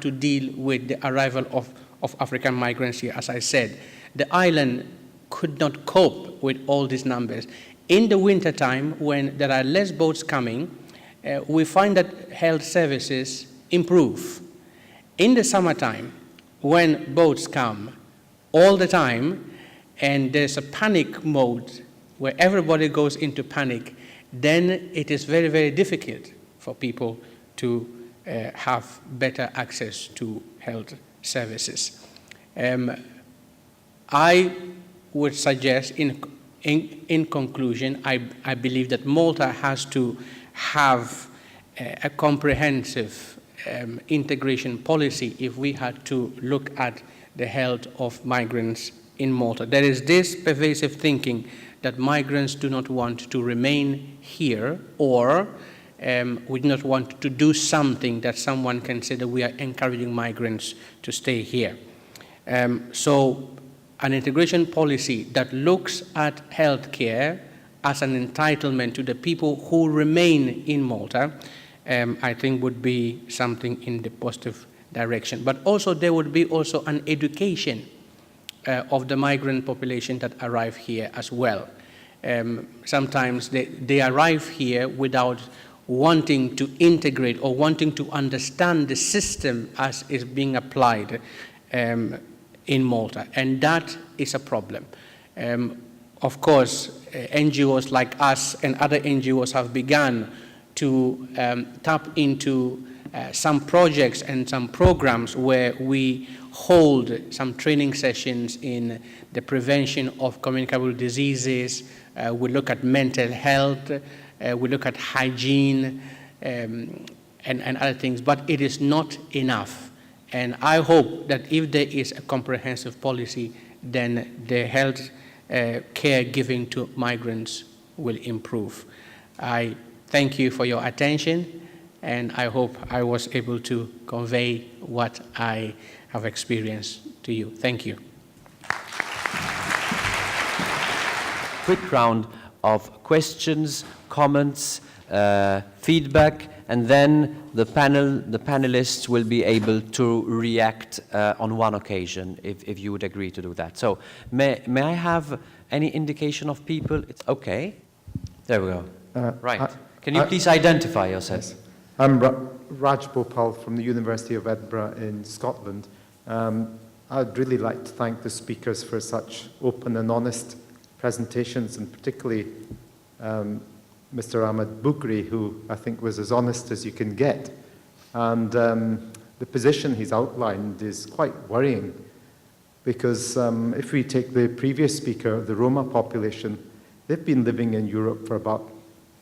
to deal with the arrival of African migrants here. As I said, the island could not cope with all these numbers. In the wintertime, when there are less boats coming, we find that health services improve. In the summertime, when boats come all the time, and there's a panic mode where everybody goes into panic, then it is very, very difficult for people to have better access to health services. I would suggest, in conclusion, I believe that Malta has to have a comprehensive integration policy if we had to look at the health of migrants in Malta. There is this pervasive thinking that migrants do not want to remain here, or we do not want to do something that someone can say that we are encouraging migrants to stay here. So an integration policy that looks at healthcare as an entitlement to the people who remain in Malta, I think would be something in the positive direction. But also there would be also an education of the migrant population that arrive here as well. Sometimes they arrive here without wanting to integrate or wanting to understand the system as is being applied in Malta, and that is a problem. Of course, NGOs like us and other NGOs have begun to tap into some projects and some programs where we hold some training sessions in the prevention of communicable diseases. We look at mental health, we look at hygiene and other things, but it is not enough. And I hope that if there is a comprehensive policy, then the health care given to migrants will improve. I thank you for your attention, and I hope I was able to convey what I have experienced to you. Thank you. Quick round of questions, comments, feedback, and then the panelists will be able to react on one occasion, if you would agree to do that. So, may I have any indication of people? It's okay. There we go. Right. Can you please identify yourself? Yes. I'm Raj Bhopal from the University of Edinburgh in Scotland. I'd really like to thank the speakers for such open and honest presentations, and particularly Mr. Ahmed Bougri, who I think was as honest as you can get. And the position he's outlined is quite worrying, because if we take the previous speaker, the Roma population, they've been living in Europe for about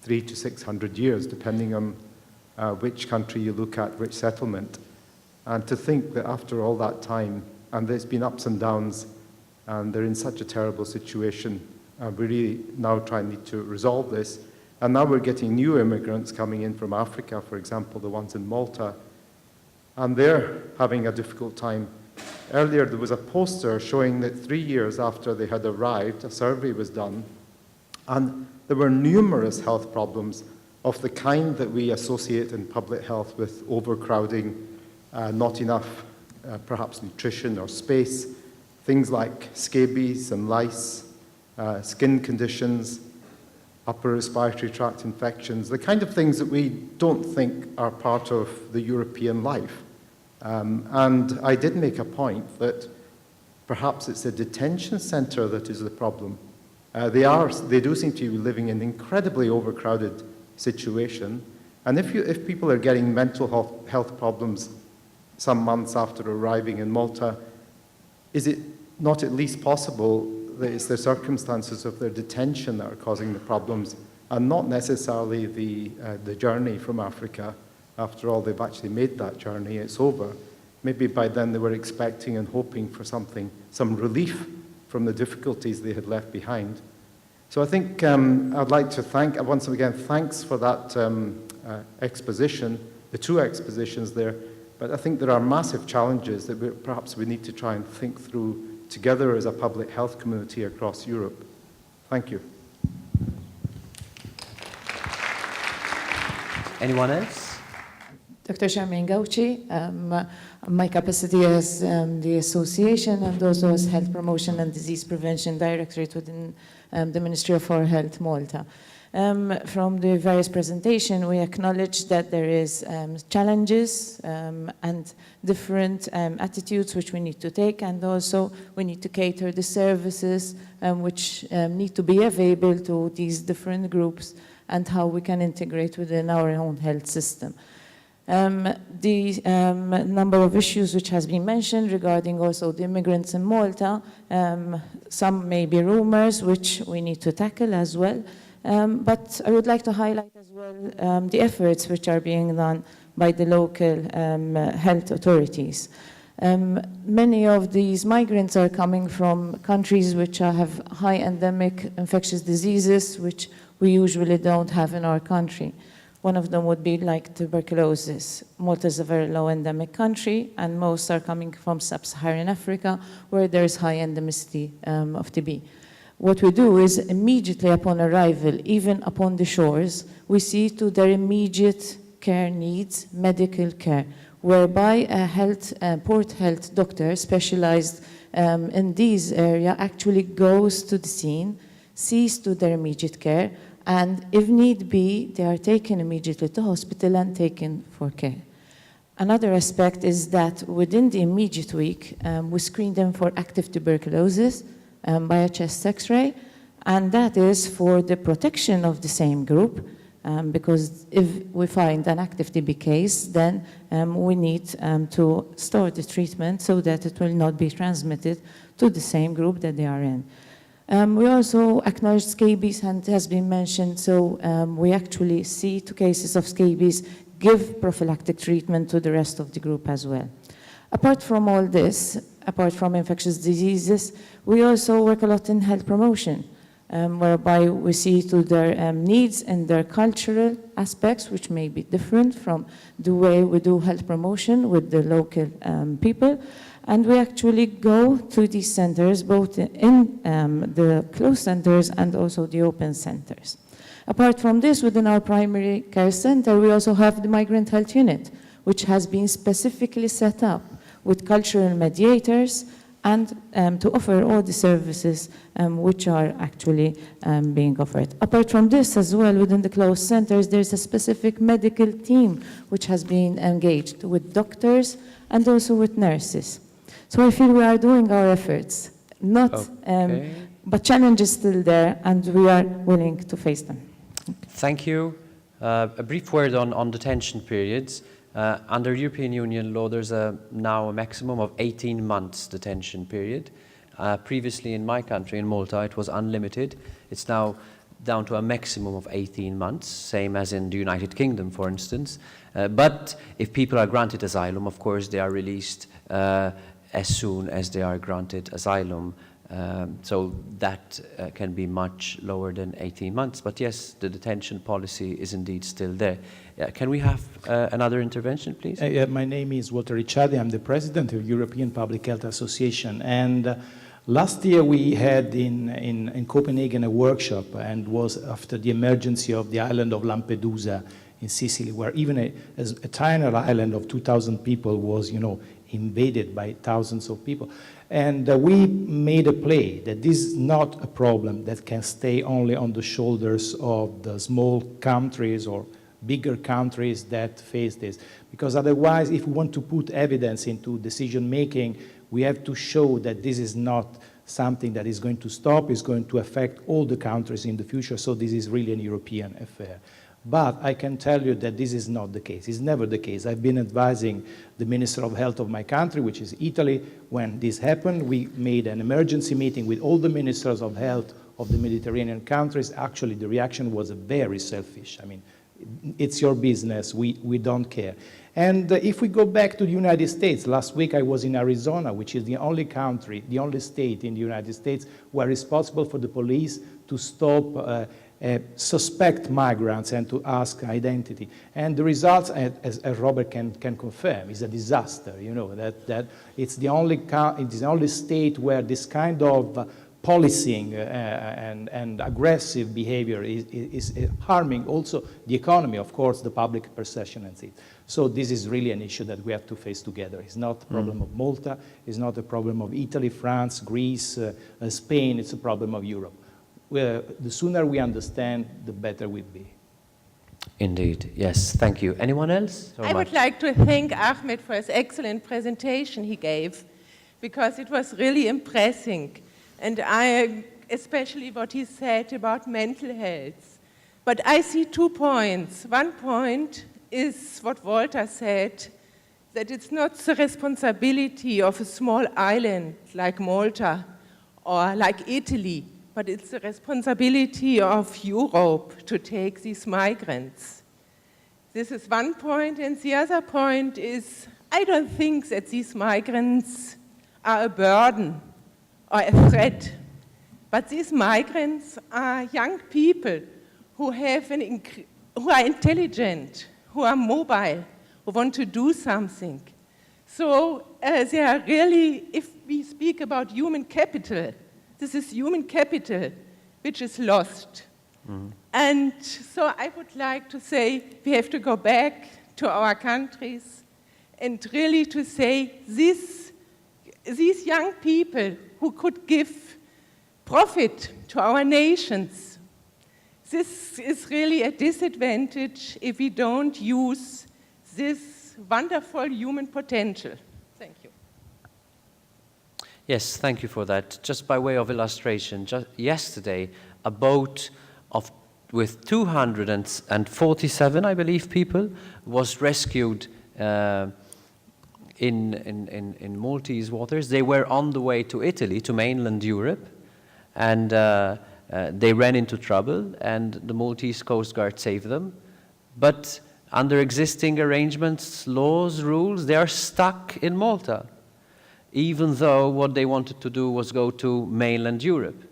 300 to 600 years, depending on which country you look at, which settlement. And to think that after all that time, and there's been ups and downs, and they're in such a terrible situation, we really now need to resolve this. And now we're getting new immigrants coming in from Africa, for example, the ones in Malta, and they're having a difficult time. Earlier, there was a poster showing that 3 years after they had arrived, a survey was done, and there were numerous health problems of the kind that we associate in public health with overcrowding, not enough, perhaps nutrition or space, things like scabies and lice, skin conditions, upper respiratory tract infections, the kind of things that we don't think are part of the European life. And I did make a point that perhaps it's a detention centre that is the problem. They do seem to be living in an incredibly overcrowded situation. And if people are getting mental health problems some months after arriving in Malta, is it not at least possible that it's the circumstances of their detention that are causing the problems, and not necessarily the journey from Africa? After all, they've actually made that journey, it's over. Maybe by then they were expecting and hoping for some relief from the difficulties they had left behind. So I think I'd like to thank, once again, thanks for that exposition, the two expositions there, but I think there are massive challenges that perhaps we need to try and think through together as a public health community across Europe. Thank you. Anyone else? Dr. Charmaine Gauci. My capacity as the association and also as Health Promotion and Disease Prevention Directorate within the Ministry of Health Malta. From the various presentation, we acknowledge that there is challenges and different attitudes which we need to take, and also we need to cater the services which need to be available to these different groups and how we can integrate within our own health system. The number of issues which has been mentioned regarding also the immigrants in Malta, some may be rumors which we need to tackle as well. But I would like to highlight as well the efforts which are being done by the local health authorities. Many of these migrants are coming from countries which have high endemic infectious diseases, which we usually don't have in our country. One of them would be like tuberculosis. Malta is a very low endemic country, and most are coming from sub-Saharan Africa, where there is high endemicity of TB. What we do is immediately upon arrival, even upon the shores, we see to their immediate care needs, medical care, whereby a port health doctor specialized in these areas actually goes to the scene, sees to their immediate care, and if need be, they are taken immediately to hospital and taken for care. Another aspect is that within the immediate week, we screen them for active tuberculosis by a chest X-ray, and that is for the protection of the same group, because if we find an active TB case, then we need to start the treatment so that it will not be transmitted to the same group that they are in. We also acknowledge scabies, and it has been mentioned, so we actually see 2 cases of scabies, give prophylactic treatment to the rest of the group as well. Apart from all this, apart from infectious diseases, we also work a lot in health promotion, whereby we see to their needs and their cultural aspects, which may be different from the way we do health promotion with the local people. And we actually go to these centers, both in the closed centers and also the open centers. Apart from this, within our primary care center, we also have the migrant health unit, which has been specifically set up with cultural mediators and to offer all the services which are actually being offered. Apart from this as well, within the closed centers, there's a specific medical team which has been engaged with doctors and also with nurses. So I feel we are doing our efforts, but challenge is still there, and we are willing to face them. Thank you. A brief word on detention periods. Under European Union law, there's now a maximum of 18 months detention period. Previously in my country, in Malta, it was unlimited. It's now down to a maximum of 18 months, same as in the United Kingdom, for instance. But if people are granted asylum, of course, they are released as soon as they are granted asylum. So that can be much lower than 18 months. But yes, the detention policy is indeed still there. Can we have another intervention, please? My name is Walter Ricciardi. I'm the president of European Public Health Association. And last year we had in Copenhagen a workshop, and was after the emergency of the island of Lampedusa in Sicily, where even a tiny island of 2,000 people was, invaded by thousands of people. And we made a play that this is not a problem that can stay only on the shoulders of the small countries or bigger countries that face this. Because otherwise, if we want to put evidence into decision-making, we have to show that this is not something that is going to stop, is going to affect all the countries in the future, so this is really an European affair. But I can tell you that this is not the case. It's never the case. I've been advising the Minister of Health of my country, which is Italy, when this happened. We made an emergency meeting with all the ministers of health of the Mediterranean countries. Actually, the reaction was very selfish. I mean, it's your business. We don't care. And if we go back to the United States, last week I was in Arizona, which is the only country, the only state in the United States where it's possible for the police to stop suspect migrants and to ask identity. And the results, as Robert can confirm, is a disaster. That it's the only state where this kind of policing and aggressive behavior is harming also the economy, of course, the public perception and things. So this is really an issue that we have to face together. It's not a problem of Malta, it's not a problem of Italy, France, Greece, Spain, it's a problem of Europe. The sooner we understand, the better we'll be. Indeed, yes, thank you. Anyone else? I would like to thank Ahmed for his excellent presentation he gave, because it was really impressive. And especially what he said about mental health. But I see 2 points. One point is what Walter said, that it's not the responsibility of a small island like Malta or like Italy, but it's the responsibility of Europe to take these migrants. This is one point, and the other point is, I don't think that these migrants are a burden or a threat, but these migrants are young people who are intelligent, who are mobile, who want to do something. So they are really, if we speak about human capital, this is human capital which is lost. And so I would like to say we have to go back to our countries and really to say these young people who could give profit to our nations, this is really a disadvantage if we don't use this wonderful human potential. Thank you. Yes, thank you for that. Just by way of illustration, just yesterday, a boat with 247, I believe, people was rescued in Maltese waters. They were on the way to Italy, to mainland Europe, and they ran into trouble, and the Maltese Coast Guard saved them. But under existing arrangements, laws, rules, they are stuck in Malta, even though what they wanted to do was go to mainland Europe.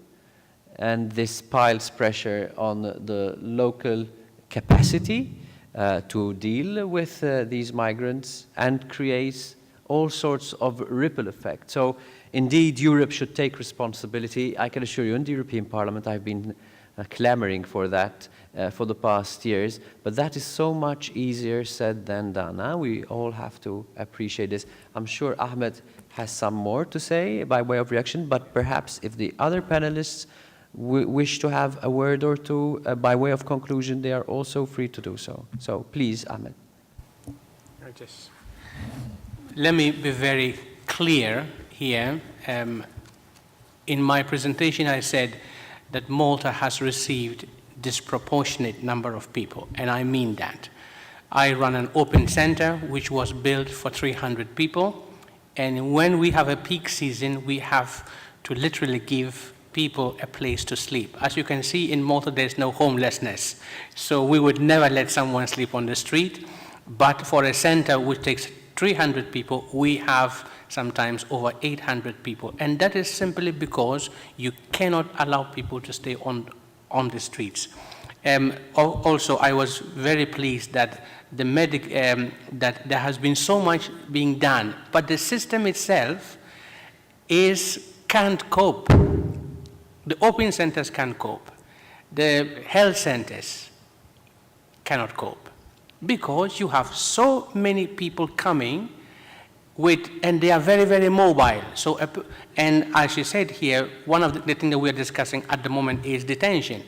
And this piles pressure on the local capacity to deal with these migrants and creates all sorts of ripple effects. So indeed, Europe should take responsibility. I can assure you, in the European Parliament, I've been clamoring for that for the past years, but that is so much easier said than done. Huh? We all have to appreciate this. I'm sure Ahmed has some more to say by way of reaction, but perhaps if the other panelists wish to have a word or two by way of conclusion, they are also free to do so. So please, Ahmed. Let me be very clear here. In my presentation, I said that Malta has received disproportionate number of people, and I mean that. I run an open center which was built for 300 people, and when we have a peak season, we have to literally give people a place to sleep. As you can see, in Malta, there's no homelessness. So we would never let someone sleep on the street. But for a center which takes 300 people, we have sometimes over 800 people. And that is simply because you cannot allow people to stay on the streets. Also, I was very pleased that that there has been so much being done, but the system itself can't cope. The open centers can't cope. The health centers cannot cope because you have so many people coming and they are very, very mobile. So, and as you said here, one of the things that we are discussing at the moment is detention.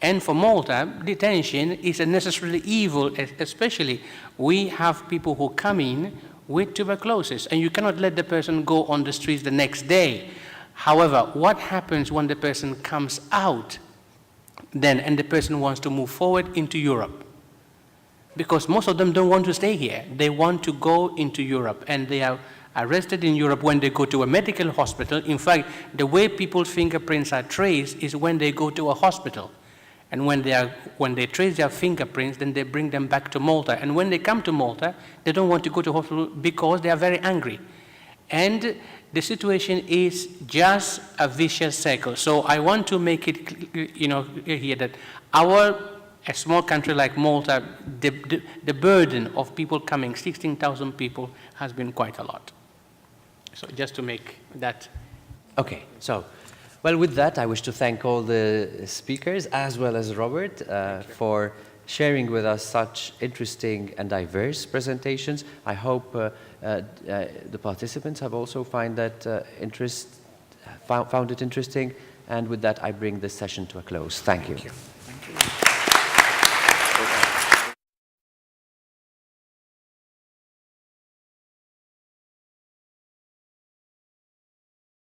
And for Malta, detention is a necessarily evil, especially we have people who come in with tuberculosis, and you cannot let the person go on the streets the next day. However, what happens when the person comes out then and the person wants to move forward into Europe? Because most of them don't want to stay here. They want to go into Europe, and they are arrested in Europe when they go to a medical hospital. In fact, the way people's fingerprints are traced is when they go to a hospital. And when they trace their fingerprints, then they bring them back to Malta. And when they come to Malta, they don't want to go to hospital because they are very angry. And the situation is just a vicious cycle. So I want to make it, here that a small country like Malta, the burden of people coming, 16,000 people, has been quite a lot. So just to make that. Okay, so Well, with that, I wish to thank all the speakers, as well as Robert, for sharing with us such interesting and diverse presentations. I hope the participants have also found it interesting. And with that, I bring this session to a close. Thank you.